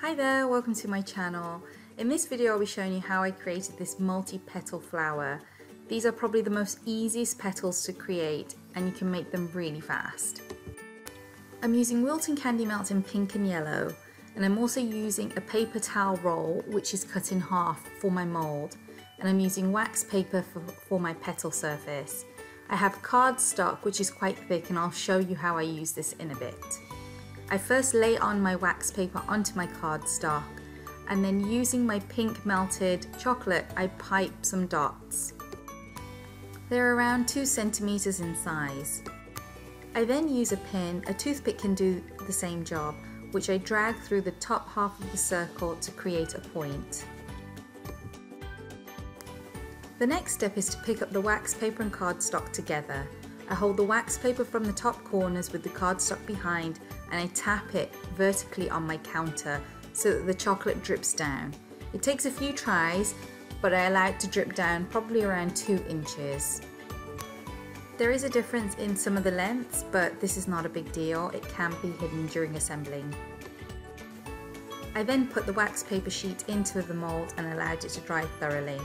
Hi there, welcome to my channel. In this video I'll be showing you how I created this multi-petal flower. These are probably the most easiest petals to create and you can make them really fast. I'm using Wilton candy melts in pink and yellow, and I'm also using a paper towel roll which is cut in half for my mould, and I'm using wax paper for my petal surface. I have cardstock which is quite thick and I'll show you how I use this in a bit. I first lay on my wax paper onto my cardstock, and then using my pink melted chocolate I pipe some dots. They're around 2 centimeters in size. I then use a pin, a toothpick can do the same job, which I drag through the top half of the circle to create a point. The next step is to pick up the wax paper and cardstock together. I hold the wax paper from the top corners with the cardstock behind, and I tap it vertically on my counter so that the chocolate drips down. It takes a few tries, but I allow it to drip down probably around 2 inches. There is a difference in some of the lengths, but this is not a big deal. It can be hidden during assembling. I then put the wax paper sheet into the mold and allowed it to dry thoroughly.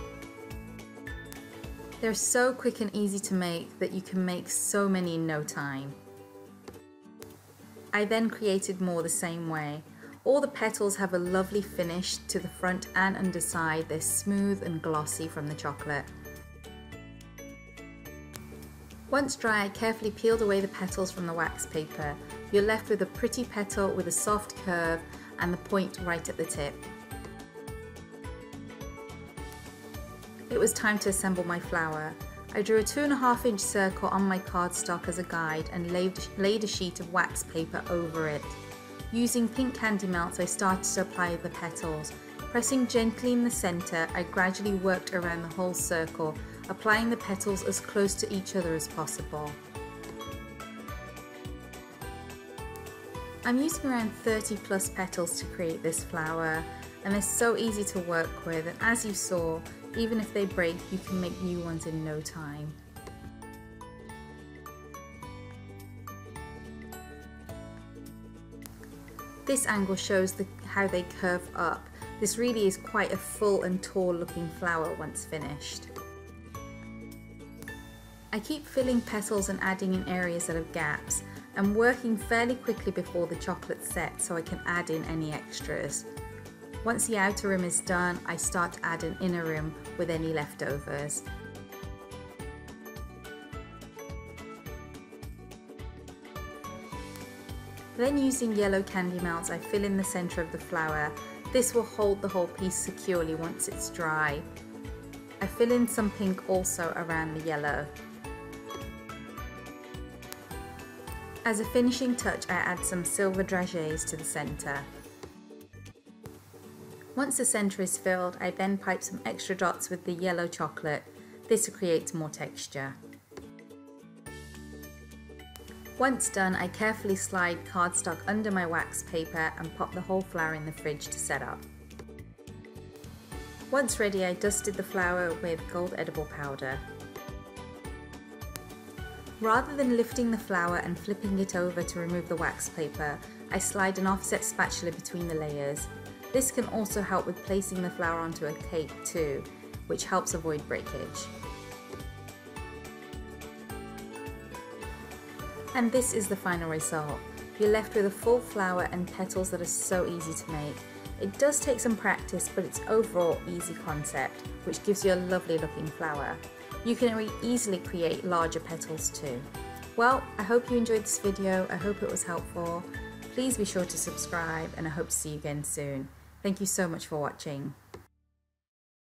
They're so quick and easy to make that you can make so many in no time. I then created more the same way. All the petals have a lovely finish to the front and underside. They're smooth and glossy from the chocolate. Once dry, I carefully peeled away the petals from the wax paper. You're left with a pretty petal with a soft curve and the point right at the tip. It was time to assemble my flower. I drew a 2.5 inch circle on my cardstock as a guide and laid a sheet of wax paper over it. Using pink candy melts, I started to apply the petals. Pressing gently in the center, I gradually worked around the whole circle, applying the petals as close to each other as possible. I'm using around 30 plus petals to create this flower, and they're so easy to work with, and as you saw, even if they break, you can make new ones in no time. This angle shows how they curve up. This really is quite a full and tall looking flower once finished. I keep filling petals and adding in areas that have gaps. I'm working fairly quickly before the chocolate's set so I can add in any extras. Once the outer rim is done, I start to add an inner rim with any leftovers. Then using yellow candy melts, I fill in the center of the flower. This will hold the whole piece securely once it's dry. I fill in some pink also around the yellow. As a finishing touch, I add some silver dragées to the center. Once the center is filled, I then pipe some extra dots with the yellow chocolate. This creates more texture. Once done, I carefully slide cardstock under my wax paper and pop the whole flower in the fridge to set up. Once ready, I dusted the flower with gold edible powder. Rather than lifting the flower and flipping it over to remove the wax paper, I slide an offset spatula between the layers. This can also help with placing the flower onto a cake too, which helps avoid breakage. And this is the final result. You're left with a full flower and petals that are so easy to make. It does take some practice, but it's overall easy concept, which gives you a lovely looking flower. You can easily create larger petals too. Well, I hope you enjoyed this video. I hope it was helpful. Please be sure to subscribe, and I hope to see you again soon. Thank you so much for watching.